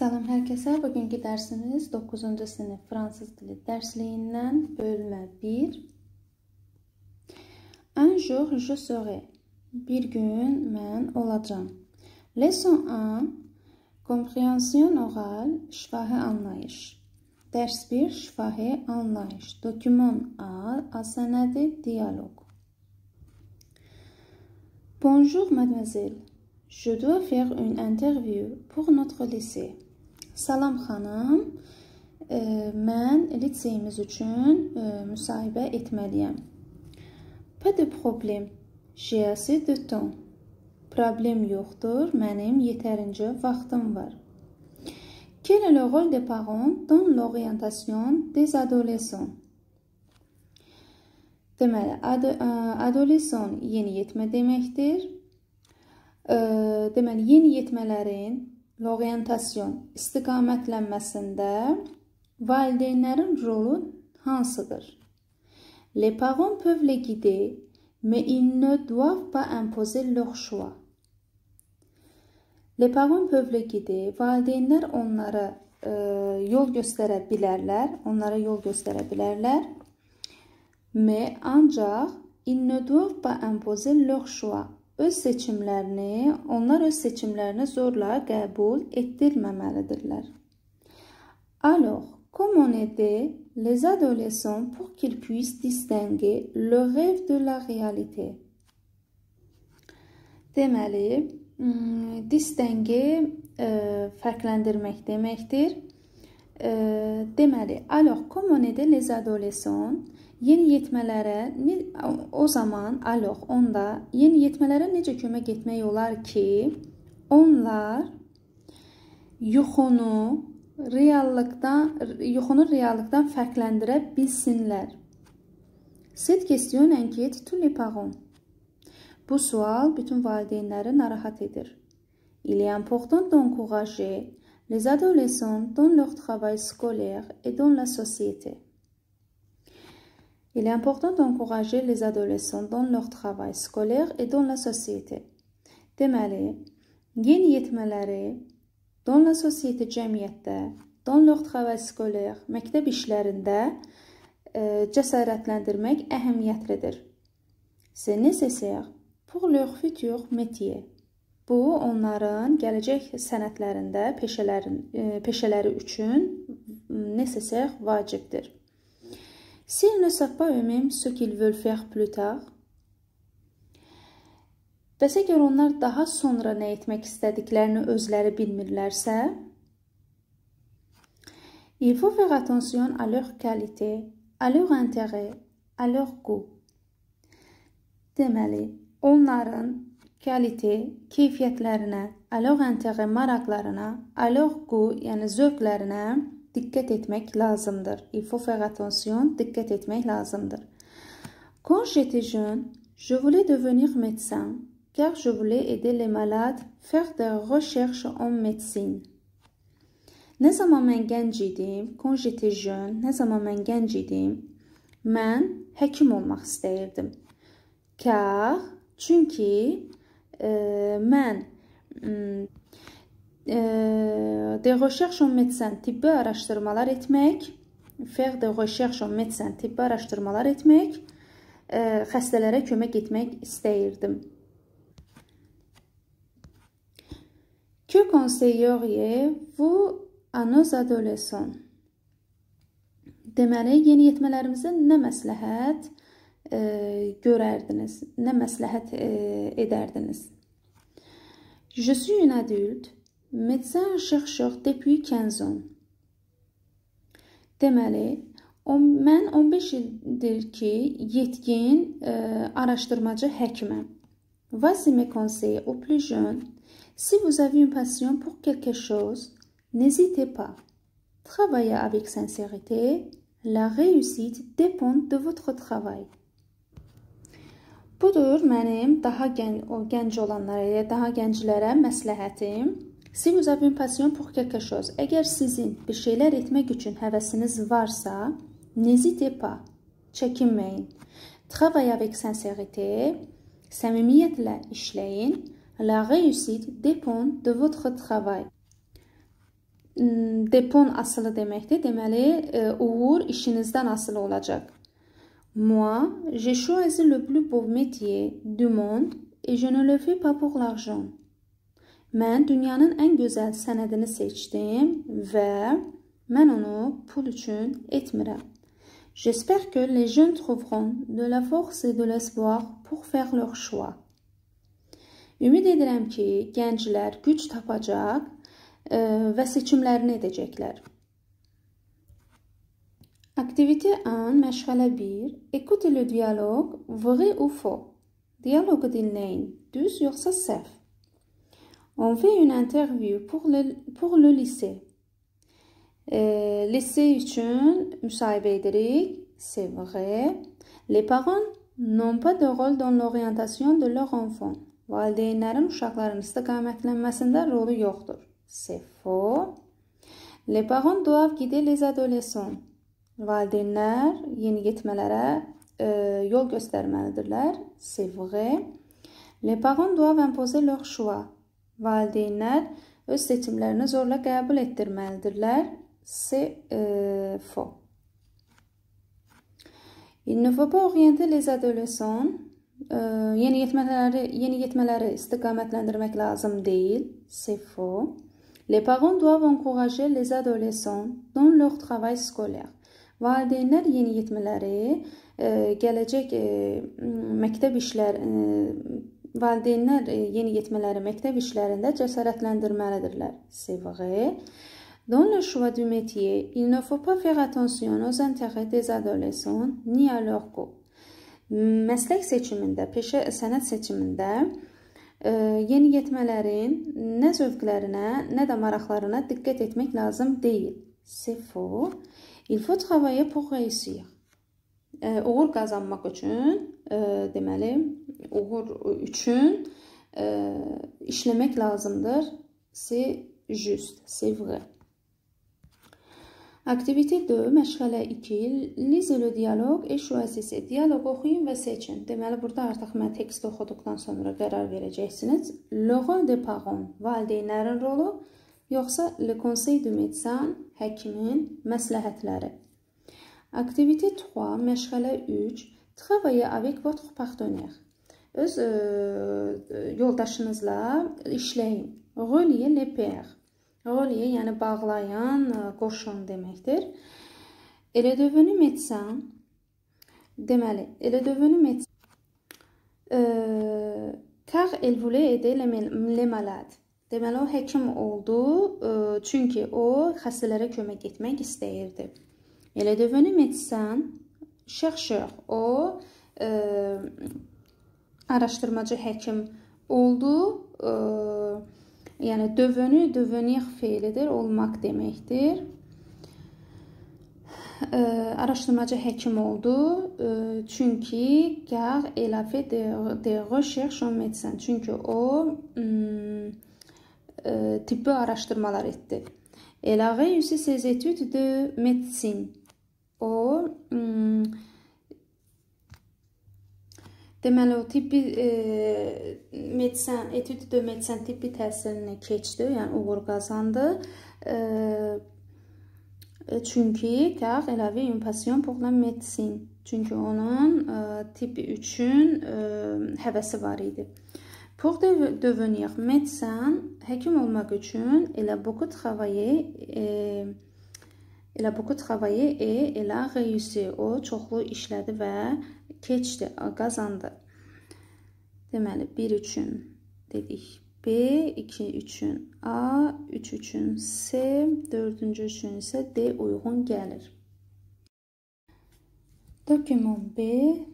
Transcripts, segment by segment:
Salam hər kəsə. Bugünkü dərsimiz 9-cu sinif fransız dili dərsliyindən bölmə 1. Un jour je serai. Bir gün mən olacam. Leçon 1. Komprehensiyon oral, şifahi anlayış. Dərs 1. Şifahi anlayış. Doküman A sənədi, diyaloq. Bonjour mademoiselle. Je dois faire une interview pour notre lycée. Salam xanım, mən liseyimiz üçün müsahibə etməliyəm. Pas de problème, j'ai assez de temps. Problem yoxdur, mənim yetərincə vaxtım var. Quel est le rôle des parents dans l'orientation des adolescents? Deməli, adolescent yeniyetmə deməkdir. Deməli, yeniyetmələrin l'orientasyon istiqamətlənməsində valideynlərin rolu hansıdır? Les parents peuvent les guider, mais ils ne doivent pas imposer leur choix. Les parents peuvent les guider. Valideynlər onlara yol göstərə bilərlər, mais ancaq ils ne doivent pas imposer leur choix. Onlar öz seçimlərini zorla qəbul etdirməməlidirlər. Alors, comment aider les adolescents pour qu'ils puissent distinguer le rêve de la réalité? Deməli, distinguer fərqləndirmək deməkdir. Deməli, alors, comment aider les adolescents? Yeniyetmələrə necə kömək etmək olar ki, onlar yuxunu reallıqdan fərqləndirə bilsinlər. Cette question inquiète tous les parents. Bu sual bütün valideynləri narahat edir. Il est important d'encourager les adolescents dans leur travail scolaire et dans la société. Il est important d'encourager les adolescents dans leur travail scolaire et dans la société. Deməli, yeniyetmələri dans la société cəmiyyətdə, dans leur travail scolaire, məktəb işlərində cəsarətləndirmək əhəmiyyətlidir. C'est nécessaire pour leur futur métier. Bu, onların gələcək sənətlərində, peşələri üçün nécessaire vacibdir. S'ils ne savent pas eux-mêmes ce qu'ils veulent faire plus tard, bəs əgər onlar daha sonra nə etmək istədiklərini özləri bilmirlərsə, il faut faire attention à leur qualité, à leur intérêt, à leur goût. Deməli, onların keyfiyyətlərinə, à leur intérêt, maraqlarına, à leur goût, yəni zövqlərinə diqqət etmək lazımdır. Il faut faire attention, diqqət etmək lazımdır. Quand j'étais jeune, je voulais devenir médecin, car je voulais aider les malades, faire des recherches en médecine. Nə zaman mən gənc idim, quand j'étais jeune, mən həkim olmaq istəyirdim. Çünki mən des recherches en médecin, tibbi araşdırmalar etmək, faire des recherches en médecin, tibbi araşdırmalar etmək, xəstələrə kömək etmək istəyirdim. Que conseilleriez-vous à nos adolescents? Deməli, yeniyetmələrimizə nə məsləhət görərdiniz, nə məsləhət edərdiniz? Je suis une adulte, médecin chercheur depuis 15 ans. Deməli, mən 15 ildir ki, yetkin araşdırmacı həkiməm. Voici mes conseils aux plus jeunes. Si vous avez une passion pour quelque chose, n'hésitez pas. Travaillez avec sincérité. La réussite dépend de votre travail. Budur mənim daha gənc olanlara, daha gənclərə məsləhətim. Si vous avez une passion pour quelque chose, əgər sizin bir şeylər etmək üçün həvəsiniz varsa, n'hésitez pas, çəkinməyin. Travaillez avec sincérité, səmimiyyətlə işləyin. La réussite dépend de votre travail. depon asılı deməkdir. Deməli, uğur işinizdən asılı olacaq. Moi, j'ai choisi le plus beau métier du monde et je ne le fais pas pour l'argent. Mən dünyanın ən gözəl sənədini seçdim və mən onu pul üçün etmirəm. J'espère que les jeunes trouveront de la force et de l'espoir pour faire leur choix. Ümid edirəm ki, gənclər güc tapacaq və seçimlərini edəcəklər. Aktivite 1, məşğələ 1. Écoutez le dialogue, vrai ou faux. Diyaloqu dinləyin, düz yoxsa səhv. On fait une interview pour le lycée. Lycée üçün müsahibə edirik. C'est vrai. Les parents n'ont pas de rôle dans l'orientation de leur enfant. Valideynlərin uşaqların istiqamətlənməsində rolu yoxdur. C'est faux. Les parents doivent guider les adolescents. Valideynlər yeniyetmələrə yol göstərməlidirlər. C'est vrai. Les parents doivent imposer leur choix. Valideynlər öz seçimlərini zorla qəbul etdirməlidirlər. C'est faux. Il ne faut pas orienter les adolescents. Yeniyetmələri istiqamətləndirmək lazım deyil. C'est faux. Les parents doivent encourager les adolescents dans leur travail scolaire. Valideynlər yeniyetmələri gələcək məktəb işlərində cəsarətləndirməlidirlər. C'est vrai. Dans le choix du métier, il ne faut pas faire attention aux intérêts des adolescents ni à leur goût. Məslək seçimində, peşə sənət seçimində yeniyetmələrin nə zövqlərinə, nə də maraqlarına diqqət etmək lazım deyil. C'est faux. Il faut travailler pour réussir. Uğur qazanmaq üçün, deməli, uğur üçün işləmək lazımdır. C'est juste, c'est vrai. Aktivite 2, məşğələ 2. Lisez le dialogue et choisissez. Dialoq oxuyun və seçin. Deməli, burada artıq mən tekst oxuduqdan sonra qərar verəcəksiniz. Le rôle des parents, valideynlərin rolu, yoxsa le conseil du médecin, həkimin məsləhətləri. Aktivite 3, məşğələ 3. Travaillez avec votre partenaire. Öz yoldaşınızla işləyin. Reliez les paires. Relier, yəni bağlayan, qoşun deməkdir. Elle est devenue médecin. Deməli, elle est devenue médecin. Car elle voulait aider les malades. Deməli, o həkim oldu, çünki o xəstələrə kömək etmək istəyirdi. Elle est devenue médecin, chercheur. O araşdırmacı həkim oldu. Yəni, devenir feilidir, olmaq deməkdir. Araşdırmacı həkim oldu, çünki car elle a fait des recherches en médecin. Çünki o tibbi araşdırmalar etdi. Elle a réussi ses études de médecine. O deməli, o tibbi medicin, etüd de medicin tibbi təhsilini keçdi, yəni uğur qazandı. Çünki car elle avait une passion pour la médecine. Çünki onun tibbi üçün həvəsi var idi. Pour devenir médecin, həkim olmaq üçün elle a beaucoup travaillé et elle a réussi. O çoxlu işlədi və keçdi, qazandı. Deməli, 1 üçün dedik B, 2 üçün A, 3 üçün C, 4-cü üçün isə D uyğun gəlir. Document B,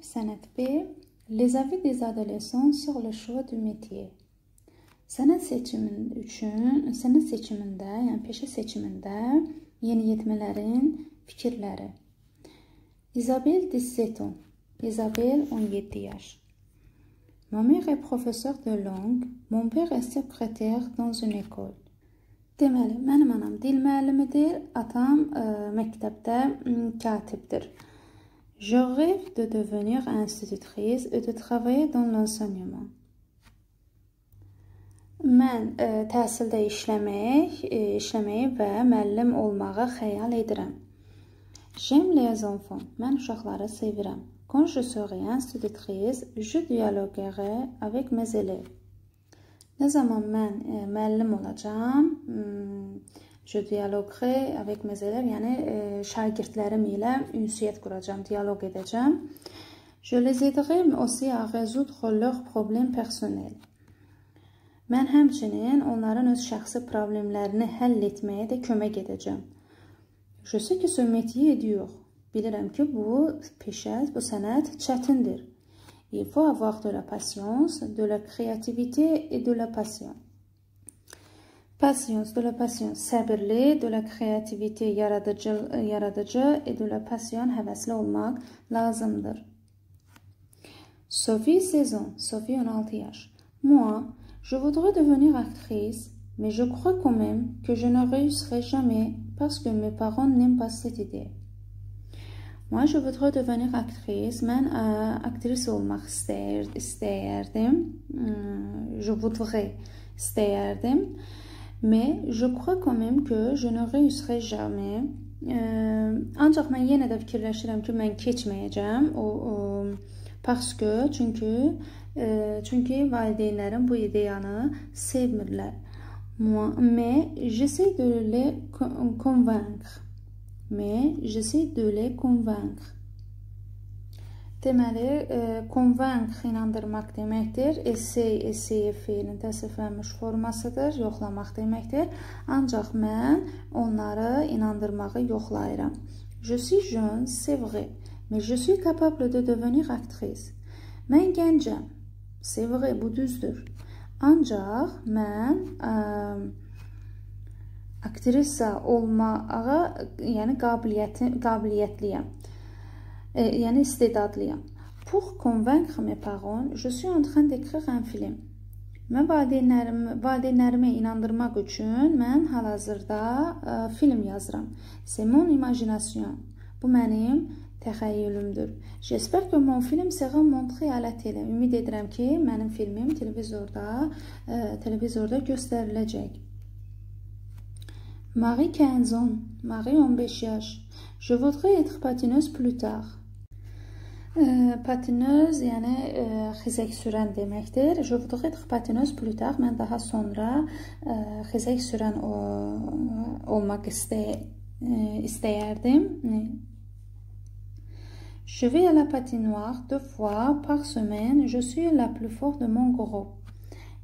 sənət B. Les avis des adolescents sur le choix du métier. Sənət seçimində, yəni peşə seçimində yeniyetmələrin fikirləri. Isabelle 17 ans. Isabelle 17 yaş. Ma mère est professeur de langue. Mon père est secrétaire dans une école. Deməli, mənim anam dil müəllimidir, atam məktəbdə katibdir. Je rêve de devenir institutrice et de travailler dans l'enseignement. Mən təhsildə işləməyi və müəllim olmağı xəyal edirəm. J'aime les enfants. Mən uşaqları sevirəm. Quand je serai institutrice, je dialoguerai avec mes élèves. Nə zaman mən müəllim olacağam, je dialoguerai avec mes élèves, yəni şagirdlərim ilə ünsiyyət quracağam, dialoq edəcəm. Je les aiderai aussi à résoudre leurs problèmes personnels. Mən həmçinin onların öz şəxsi problemlərini həll etməyə də kömək edəcəm. Je sais que ce métier est dur. Bilirəm ki, bu peşə, bu sənət çətindir. Il faut avoir de la patience, de la créativité et de la passion. Patience, de la patience, səbirli, de la créativité, yaradıcı et de la passion, həvəsli olmaq lazımdır. Sophie 16 ans. Sophie 16 yaş. Moi, je voudrais devenir actrice, mais je crois quand même que je ne réussirai jamais parce que mes parents n'aiment pas cette idée. Moi, je voudrais devenir actrice. Mən aktris olmaq istəyərdim. Je voudrais istəyərdim. Mais je crois quand même que je ne réussirai jamais. Ancaq mən yenə də fikirləşirəm ki, mən keçməyəcəm. Parce que, çünki valideynlərim bu ideyanı sevmirlər. Mais j'essaie de les convaincre. Deməli, convaincre inandırmaq deməkdir. Essayer fiilin təsriflənmiş formasıdır, yoxlamaq deməkdir. Ancaq mən onları inandırmağı yoxlayıram. Je suis jeune, c'est vrai, mais je suis capable de devenir actrice. Mən gəncəm, c'est vrai, bu düzdür. Ancaq mən aktrisa olmağa, yəni qabiliyyətliyəm. Yəni istedadlıyam. Pour convaincre mes parents, je suis en train d'écrire un film. Mən valideynlərimi inandırmaq üçün mən hal-hazırda film yazıram. C'est mon imagination. Bu mənim təxəyyülümdür. J'espère que mon film sera montré à la télé. Ümid edirəm ki, mənim filmim televizorda göstəriləcək. Marie 15 ans. Marie 15 yaş. Je voudrais être patineuse plus tard. Patineuse, yəni xizək sürən deməkdir. Je voudrais être patineuse plus tard. Mən daha sonra xizək sürən olmaq istəyərdim. Je vais à la patinoire 2 fois par semaine. Je suis la plus forte de mon groupe.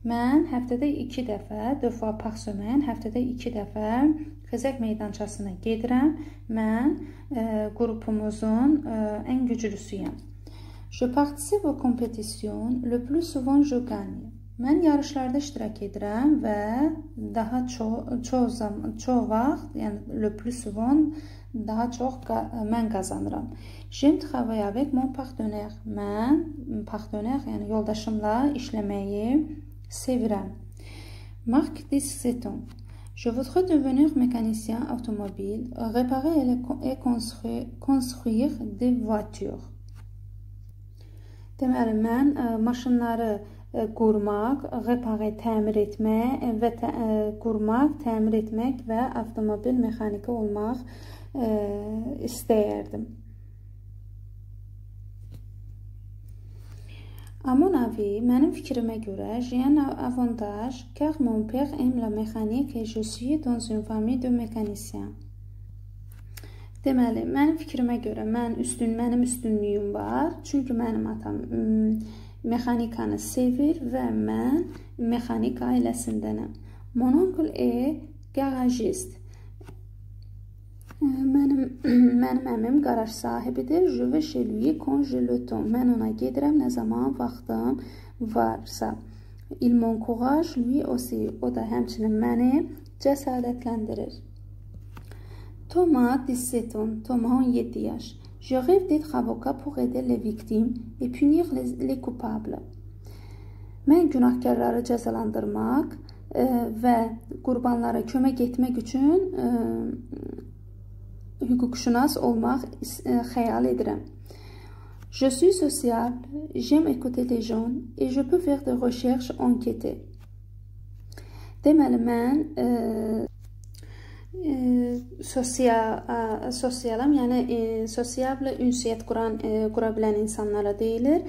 Mən həftədə 2 dəfə, 2 fois par semaine, həftədə 2 dəfə xizək meydançasına gedirəm. Mən qrupumuzun ən güclüsüyəm. Je participe aux compétitions, le plus souvent je gagne. Mən yarışlarda iştirak edirəm və daha çox vaxt, yəni le plus souvent, daha çox mən qazanıram. J'aime travailler avec mon partenaire. Mən yəni yoldaşımla işləməyi sevirəm. Marc 17 ans. Je voudrais devenir mécanicien automobile, réparer et construire des voitures. Deməli, mən maşınları qurmaq, təmir etmək və avtomobil mexaniki olmaq istəyərdim. À mon avis, mənim fikrimə görə, j'ai un avantage car mon père aime la mécanique et je suis dans une famille de mécaniciens. Deməli, mənim fikrimə görə mənim üstünlüyüm var. Çünki mənim atam mexanikanı sevir və mən mexanik ailəsindənəm. Mon oncle est garagiste. Mənim əmim qaraj sahibidir. Je vais chez lui quand j'ai le temps. Mən ona gedirəm nə zaman vaxtım varsa. Il m'encourage lui aussi. O da həmçinin məni cəsarətləndirir. Thomas 17 ans. Thomas 17 yaş. Je rêve d'être avocat pour aider les victimes et punir les coupables. Mən günahkarları cəzalandırmaq və qurbanlara kömək etmək üçün hüquqşünas olmaq xəyal edirəm. Je suis sociable, j'aime écouter les gens et je peux faire des recherches enquêtées. Deməli, mən sosialam, yəni sosial ünsiyyət qura bilən insanlara deyilir.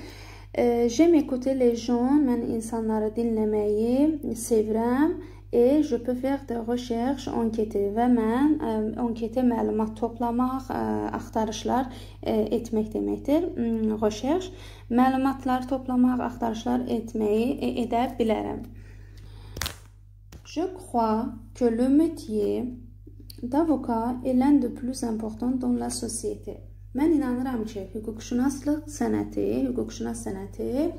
J'aime écouter les gens, mən insanları dinləməyi sevirəm. Et je peux faire des recherches, enquêter və mən enquete məlumat toplamaq, axtarışlar etmək deməkdir. Recherche, məlumatlar toplamaq, axtarışlar edə bilərəm. Je crois que le métier d'avocat est l'un des plus importants dans la société. Mən inanıram ki, hüquqşünaslıq sənəti, hüquqşünas sənəti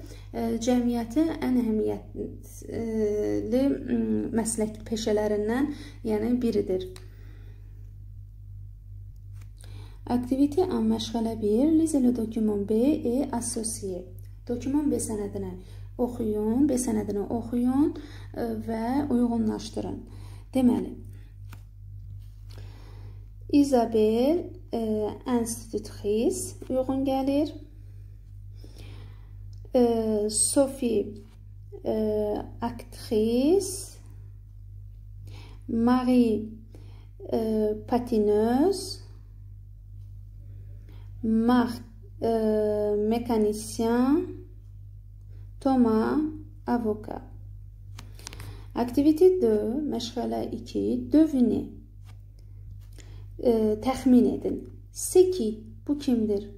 cəmiyyətin ən əhəmiyyətli məslək peşələrindən, yəni biridir. Aktivite en məşğələ 1, lisez le document B et associé. Document B sənədini oxuyun, B sənədini oxuyun və uyğunlaşdırın. Deməli, Isabelle institutrice uyğun gəlir. Sophie actrice. Marie patineuse. Marc mécanicien. Thomas avocat. Aktivite 2, məşğələ 2, devinez. Təxmin edin. C'est qui? Bu kimdir?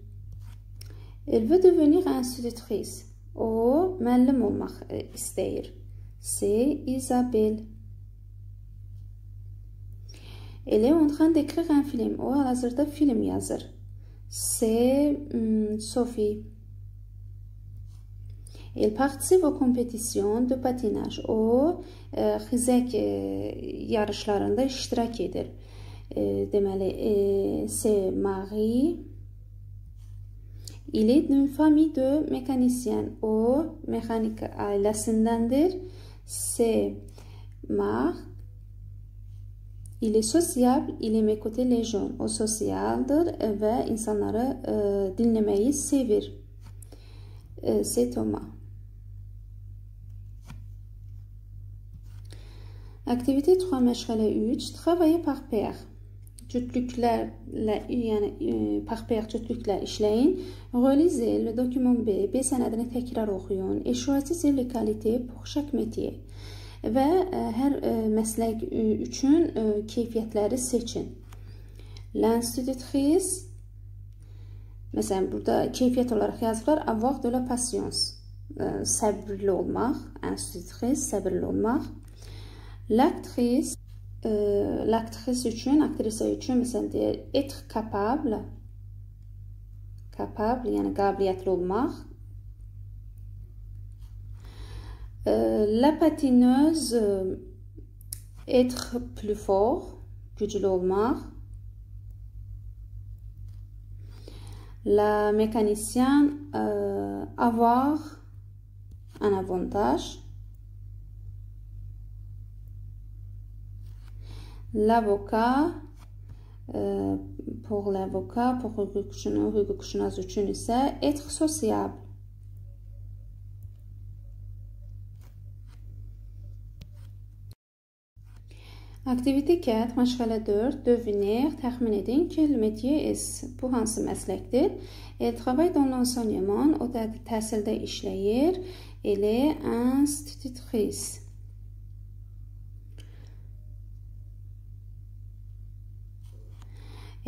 Elle veut devenir institutrice. O, müəllim olmaq istəyir. C'est Isabelle. Elle est en train d'écrire un film. O, hal-hazırda film yazır. C'est Sophie. Elle participe aux compétitions de patinage. O, xizək yarışlarında iştirak edir. Deməli, c'est Marie. Il est d'une famille de mécaniciens. O, mexanik ailəsindəndir. C'est Marc. Il est sociable. Il aime écouter les gens. O, sosialdır və insanları dinləməyi sevir. C'est Thomas. Aktivite 3, məşğələ 3, travailler par pair. Cütlüklərlə, yəni par pair cütlüklə işləyin. Relisez le document B, B sənədini təkrar oxuyun. Et choisissez les qualités pour chaque métier. Və hər məslək üçün keyfiyyətləri seçin. L'institutrice, məsələn, burada keyfiyyət olaraq yazıblar, avoir de la patience, səbirli olmaq, institutrice, səbirli olmaq. L'actrice, l'actrice üçün, aktrisa üçün, məsələn, deyir, être capable, yəni qabiliyyətli olmaq. La patineuse, être plus fort, güclü olmaq. La mécanicienne, avoir un avantage. L'avocat, pour l'avocat, pour hüquqşünas üçün isə être sociable. Aktivite 4, məşğələ 4, devinez, təxmin edin ki, le métier est, bu hansı məsləkdir? Elle travaille dans l'enseignement, o təhsildə işləyir. Elle est institutrice.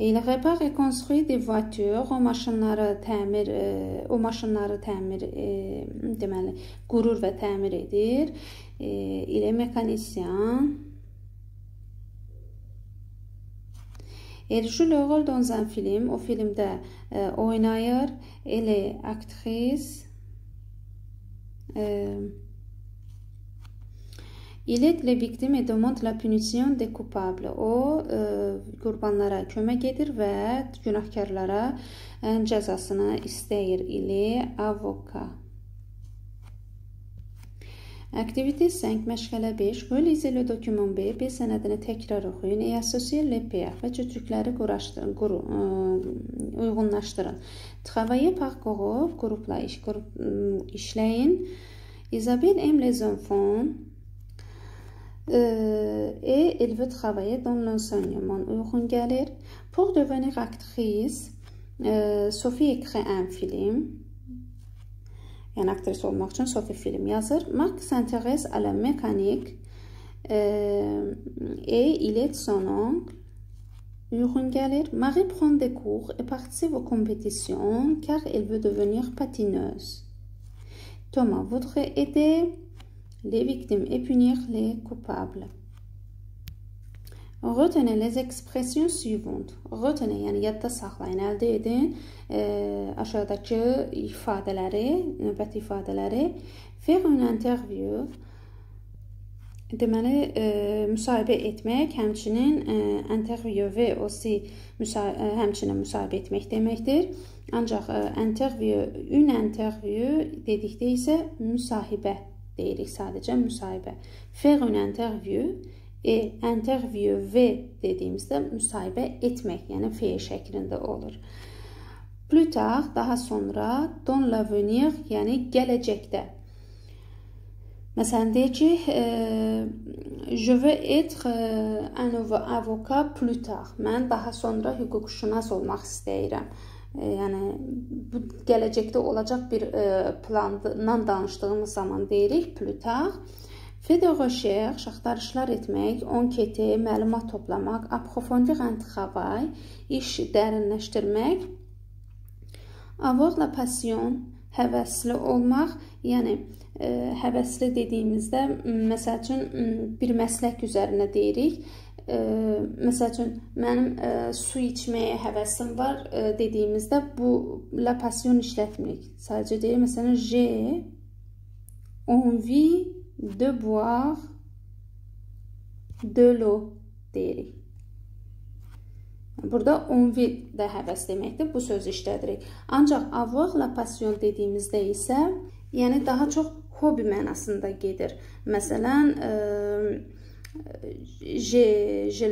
Il répare et construit des voitures. O maşınları təmir deməli, qurur və təmir edir. Il est mécanicien. Elle joue le rôle dans un film. O filmdə oynayır. Elle est actrice. Il aide les victimes et demande la punition des coupables. O, qurbanlara kömək edir və günahkarlara cəzasını istəyir. Il est avocat. Aktivite 5, məşğələ 5. Relisez le document B, B sənədini təkrar oxuyun. Et associez les paires və cütlükləri uyğunlaşdırın. Travailler par groupe, qrupla işləyin. Isabelle aime les enfants. Et il veut travailler dans l'enseignement. Uyğun gəlir. Pour devenir actrice, Sophie écrit un film. Yəni aktris olmaq üçün Sophie film yazır. Marc s'intéresse à la mécanique et il est son oncle. Uyğun gəlir. Marie prend des cours et participe aux compétitions car elle veut devenir patineuse. Thomas voudrait aider les victimes et punir les coupables. Retenez les expressions suivantes. Retenez, yəni yadda saxlayın, əldə edin aşağıdakı ifadələri, növbəti ifadələri. Faire une interview, deməli, müsahibə etmək, həmçinin interview aussi həmçinin müsahibə etmək deməkdir. Ancaq une interview dedikdə isə müsahibə deyirik, sadəcə müsahibə. Faire une interview interview dediyimizdə müsahibə etmək, yəni feil şəklində olur. Plus tard, daha sonra, dans l'avenir, yəni gələcəkdə. Məsələn, deyir ki, je veux être un avocat plus tard. Mən daha sonra hüquqşünas olmaq istəyirəm. Yəni, bu gələcəkdə olacaq bir plandan danışdığımız zaman deyirik, plus tard. Fait de recherche, axtarışlar etmək, enquêter, məlumat toplamaq, approfondir un travail, iş dərinləşdirmək. Avoir la passion, həvəsli olmaq, yəni həvəsli dediyimizdə, məsəl üçün, bir məslək üzərinə deyirik. Məsəl üçün, mənim su içməyə həvəsim var dediyimizdə, bu la passion işlətmirik. Sadəcə deyir, məsələn, j'ai envie de boire de l'eau deyirik. Burada envie də həvəs deməkdir. Bu sözü işlədirik. Ancaq avoir la passion dediyimizdə isə, yəni daha çox hobi mənasında gedir. Məsələn, j'ai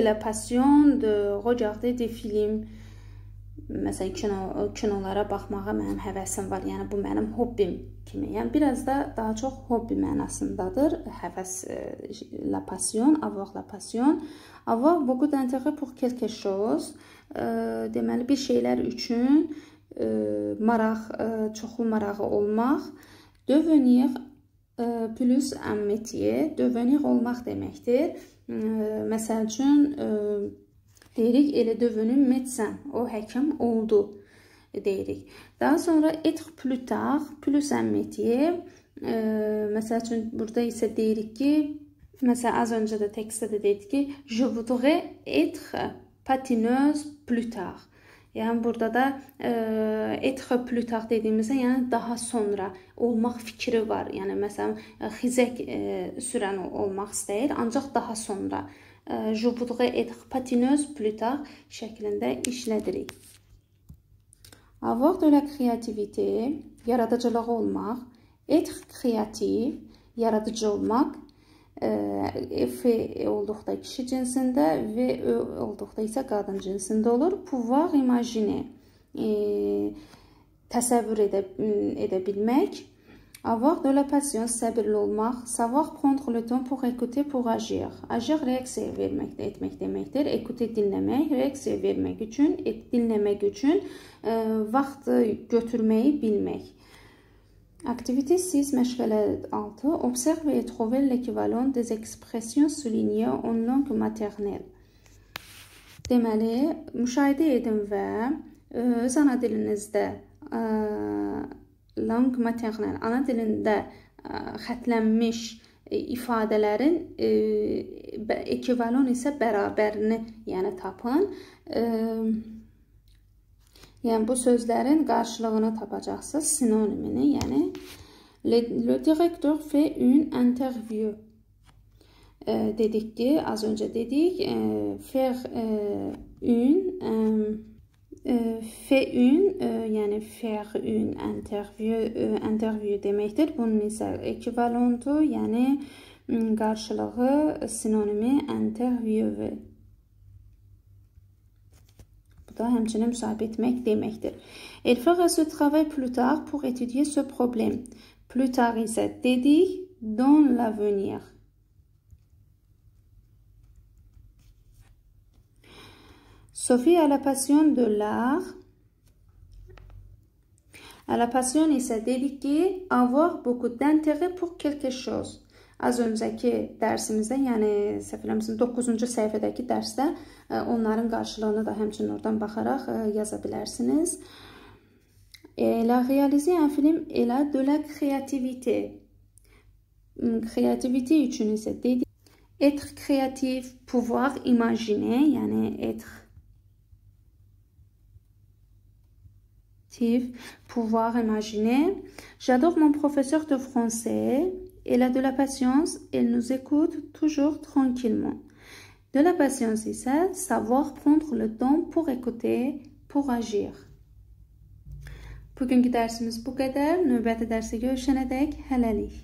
la passion de regarder des films. Məsələn, kinolara baxmağa mənim həvəsim var. Yəni, bu mənim hobbim kimi. Yəni, biraz da daha çox hobbi mənasındadır. Həvəs, la passion, avoir la passion. Avoir beaucoup d'intérêt pour quelque chose. Deməli, bir şeylər üçün maraq, çoxlu marağı olmaq. Devenir plus un métier. Devenir olmaq deməkdir. Məsəl üçün, deyirik, elə devenu médecin, o həkim oldu, deyirik. Daha sonra, être plus tard, plus un métier. Məsəl üçün, burada isə deyirik ki, məsələn, az öncə də tekstdə də dedik ki, je voudrais être patineuse plus tard. Yəni, burada da être plus tard dediyimizdə, yəni daha sonra olmaq fikri var. Yəni, məsələn, xizək sürən olmaq istəyir, ancaq daha sonra. Je voudrais être patineuse plus tard şəklində işlədirik. Avoir de la créativité, yaradıcılığı olmaq. Être créatif, yaradıcı olmaq. F olduqda kişi cinsində və Ö olduqda isə qadın cinsində olur. Pouvoir imaginer, təsəvvür edə bilmək. Avoir de la passion, səbirli olmaq. Savoir prendre le temps pour écouter, pour agir. Agir, reaksiya vermək, etmək deməkdir. Écouter, dinləmək, reaksiya vermək üçün, dinləmək üçün vaxt götürməyi bilmək. Aktivite 6, məşğələ 6. Observe et trouver l'équivalent des expressions soulignées en langue maternelle. Deməli, müşahidə edin və öz ana dilinizdə langue maternelle, ana dilində xətlənmiş ifadələrin ekvivalent isə bərabərini, yəni tapın. Yəni, bu sözlərin qarşılığını tapacaqsınız, sinonimini, yəni. Le directeur fait une interview. Dedik ki, az öncə dedik, faire yəni faire une interview deməkdir. Bunun isə ekvivalentu, yəni qarşılığı, sinonimi interview. Bu da həmçinin müsahibə etmək deməkdir. Elle fera ce travail plus tard pour étudier ce problème. Plus tard isə dedik, dans l'avenir. Sophie a la passion de l'art. Elle a passion ise dediği avoir beaucoup d'intérêt pour quelque chose. Az öncəki dərsimizdə, yəni səhv eləmirəmsə 9-cu səhifədəki dərsdə onların qarşılığını da həmçinin oradan baxaraq yaza bilərsiniz. Elle a réalisé un film, elle a de la créativité. Kreativite üçün isə dedi, être créatif, pouvoir imaginer, yəni être pouvoir imaginer. J'adore mon professeur de français. Elle a de la patience. Elle nous écoute toujours tranquillement. De la patience ise savoir prendre le temps pour écouter, pour agir. Bugünkü dərsimiz bu qədər. Növbəti dərsə görüşənədək hələlik.